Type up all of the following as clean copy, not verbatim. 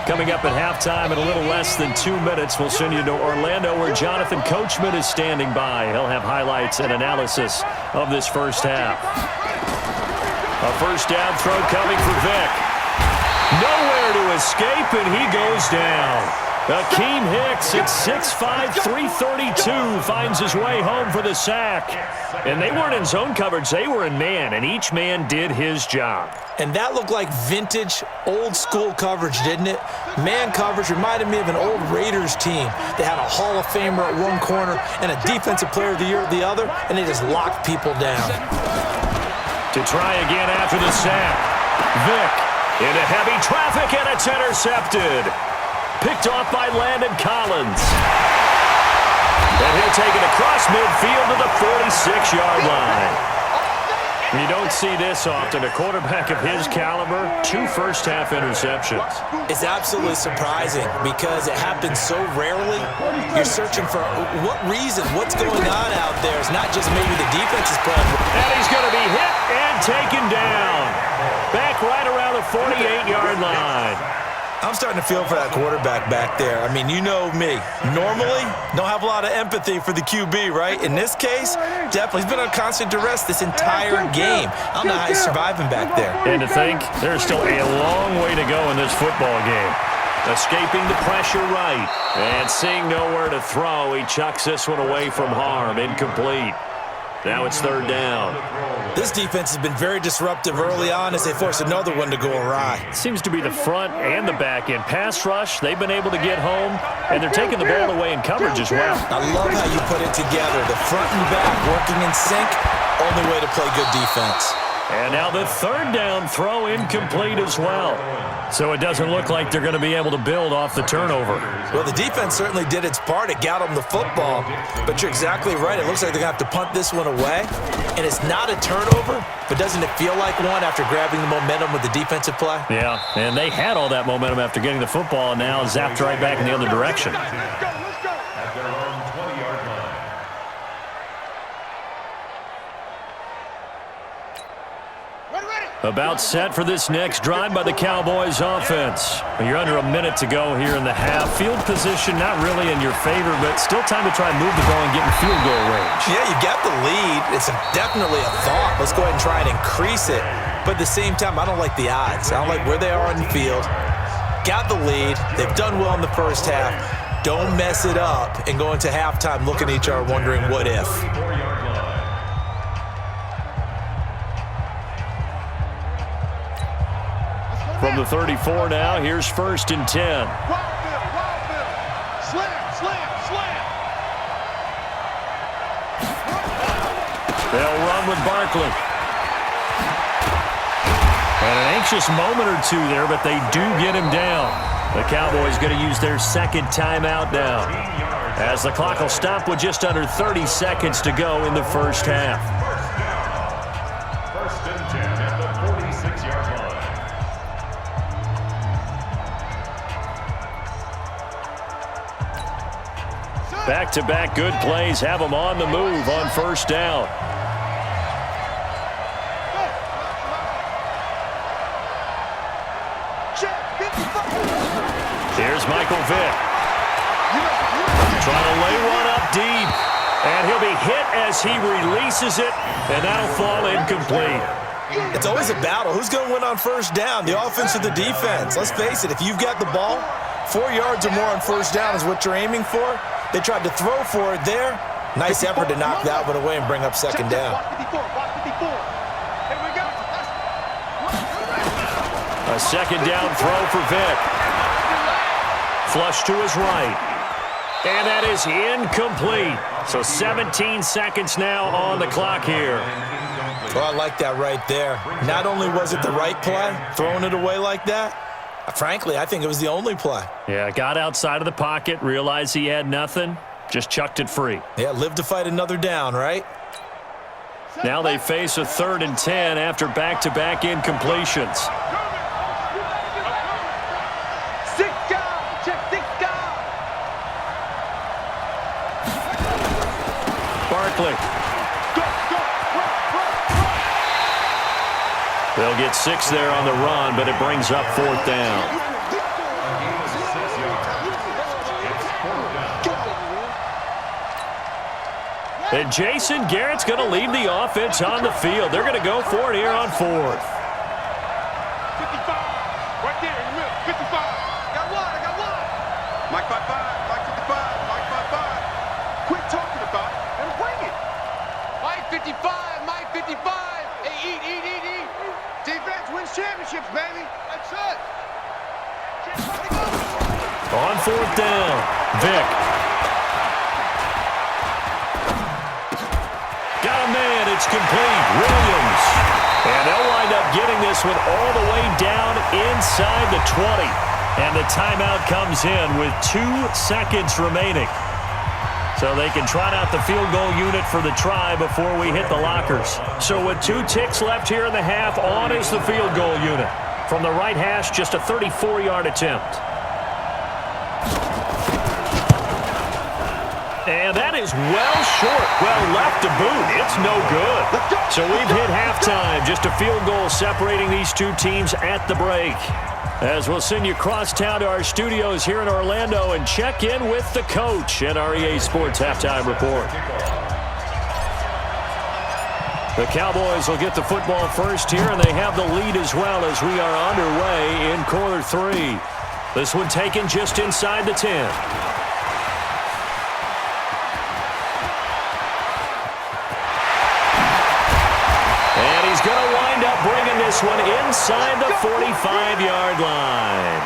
Coming up at halftime in a little less than 2 minutes, we'll send you to Orlando where Jonathan Coachman is standing by. He'll have highlights and analysis of this first half. A first down throw coming for Vick. Nowhere to escape, and he goes down. Akeem Hicks at 6'5", 332 finds his way home for the sack. And they weren't in zone coverage. They were in man, and each man did his job. And that looked like vintage, old-school coverage, didn't it? Man coverage reminded me of an old Raiders team. They had a Hall of Famer at one corner and a Defensive Player of the Year at the other, and they just locked people down. To try again after the sack. Vick into heavy traffic, and it's intercepted. Picked off by Landon Collins. And he'll take it across midfield to the 46-yard line. You don't see this often. A quarterback of his caliber, 2 first-half interceptions. It's absolutely surprising because it happens so rarely. You're searching for what reason, what's going on out there. It's not just maybe the defense is playing. And he's going to be hit and taken down. Back right around the 48-yard line. I'm starting to feel for that quarterback back there. I mean, you know me. Normally, don't have a lot of empathy for the QB, right? In this case, definitely. He's been on constant duress this entire game. I don't know how he's surviving back there. And to think, there's still a long way to go in this football game. Escaping the pressure right. And seeing nowhere to throw, he chucks this one away from harm. Incomplete. Now it's third down. This defense has been very disruptive early on as they force another one to go awry. Seems to be the front and the back end. Pass rush, they've been able to get home, and they're taking the ball away in coverage as well. I love how you put it together. The front and back working in sync, only way to play good defense. And now the third down throw incomplete as well. So it doesn't look like they're going to be able to build off the turnover. Well, the defense certainly did its part. It got them the football. But you're exactly right. It looks like they're going to have to punt this one away. And it's not a turnover, but doesn't it feel like one after grabbing the momentum with the defensive play? Yeah, and they had all that momentum after getting the football, and now zapped right back in the other direction. About set for this next drive by the Cowboys offense. You're under a minute to go here in the half. Field position not really in your favor, but still time to try and move the ball and get in field goal range. Yeah, you got the lead. It's definitely a thought. Let's go ahead and try and increase it. But at the same time, I don't like the odds. I don't like where they are on the field. Got the lead. They've done well in the first half. Don't mess it up and go into halftime looking at each other wondering what if. From the 34 now, here's 1st and 10. Slam. They'll run with Barkley. And an anxious moment or two there, but they do get him down. The Cowboys going to use their second timeout now, as the clock will stop with just under 30 seconds to go in the first half. Back-to-back good plays have them on the move on first down. Here's Michael Vick. Trying to lay one up deep. And he'll be hit as he releases it, and that'll fall incomplete. It's always a battle. Who's going to win on first down, the offense or the defense? Let's face it, if you've got the ball, 4 yards or more on first down is what you're aiming for. They tried to throw for it there. Nice effort to knock that one away and bring up second down. A second down throw for Vick. Flush to his right. And that is incomplete. So 17 seconds now on the clock here. Well, I like that right there. Not only was it the right play, throwing it away like that, frankly, I think it was the only play. Yeah, got outside of the pocket, realized he had nothing, just chucked it free. Yeah, live to fight another down, right? Now they face a 3rd and 10 after back-to-back incompletions. Barkley. They'll get 6 there on the run, but it brings up 4th down. And Jason Garrett's going to leave the offense on the field. They're going to go for it here on fourth. 55. Right there in the middle. 55. I got one. Mike 55. Mike 55. Mike 55. Quit talking about it and bring it. Mike 55. Mike 55. Hey, eat. Defense wins championships, baby. That's it. On fourth down, Vick. Got a man, it's complete. Williams. And they'll wind up getting this one all the way down inside the 20. And the timeout comes in with 2 seconds remaining. So they can trot out the field goal unit for the try before we hit the lockers. So with 2 ticks left here in the half, on is the field goal unit. From the right hash, just a 34-yard attempt. And that is well short. Well left to boot. It's no good. So we've hit halftime. Just a field goal separating these two teams at the break. As we'll send you across town to our studios here in Orlando and check in with the coach at our EA Sports Halftime Report. The Cowboys will get the football first here, and they have the lead as well as we are underway in quarter 3. This one taken just inside the 10. Going to wind up bringing this one inside the 45-yard line.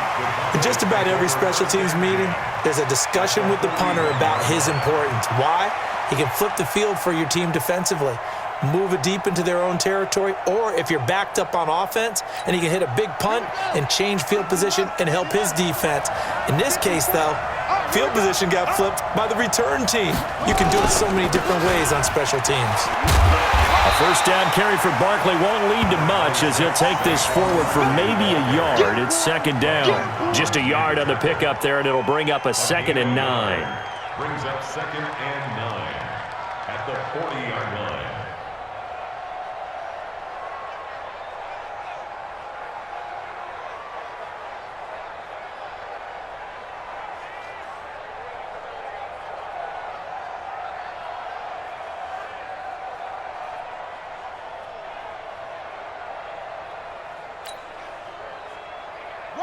In just about every special teams meeting, there's a discussion with the punter about his importance. Why? He can flip the field for your team defensively, move it deep into their own territory, or if you're backed up on offense, and he can hit a big punt and change field position and help his defense. In this case, though, field position got flipped by the return team. You can do it so many different ways on special teams. A first down carry for Barkley won't lead to much as he'll take this forward for maybe a yard. It's second down. Just a yard on the pickup there, and it'll bring up a 2nd and 9. Brings up 2nd and 9 at the 40-yard line.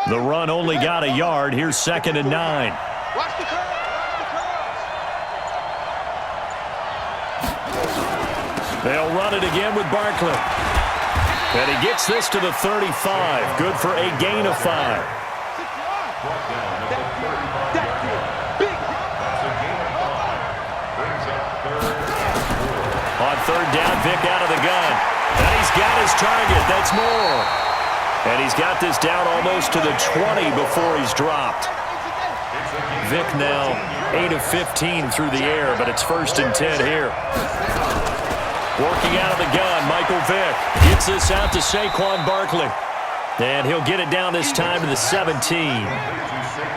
The run only got a yard. Here's 2nd and 9. Watch the curve. They'll run it again with Barkley. And he gets this to the 35. Good for a gain of 5. On third down, Vick out of the gun. And he's got his target. That's more. And he's got this down almost to the 20 before he's dropped. Vick now 8 of 15 through the air, but it's 1st and 10 here. Working out of the gun, Michael Vick gets this out to Saquon Barkley. And he'll get it down this time to the 17.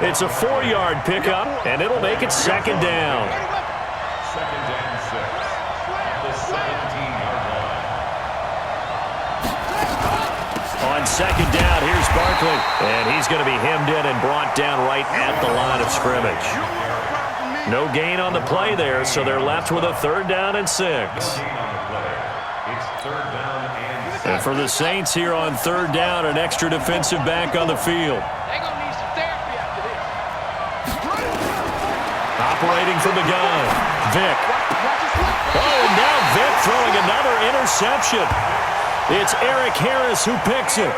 It's a 4-yard pickup, and it'll make it 2nd down. 2nd and 6 at the 17-yard line. On 2nd down, here's Barkley. And he's going to be hemmed in and brought down right at the line of scrimmage. No gain on the play there, so they're left with a 3rd down and 6. And for the Saints here on 3rd down, an extra defensive back on the field. They're going to need some therapy after this. Operating from the gun, Vick. Oh, and now Vick throwing another interception. It's Eric Harris who picks it.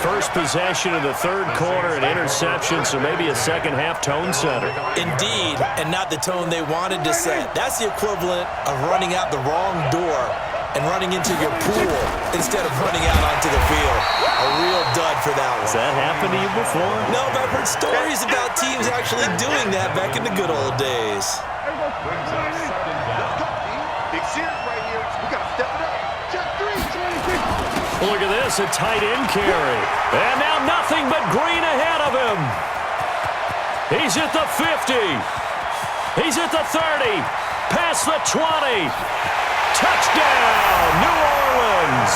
First possession of the 3rd quarter, an interception, so maybe a second-half tone setter. Indeed, and not the tone they wanted to set. That's the equivalent of running out the wrong door and running into your pool instead of running out onto the field. A real dud for that one. Has that happened to you before? No, but I've heard stories about teams actually doing that back in the good old days. Big series right here. We got to step it up. Check 3. Look at this, a tight end carry. And now nothing but green ahead of him. He's at the 50. He's at the 30. Past the 20. Touchdown, New Orleans.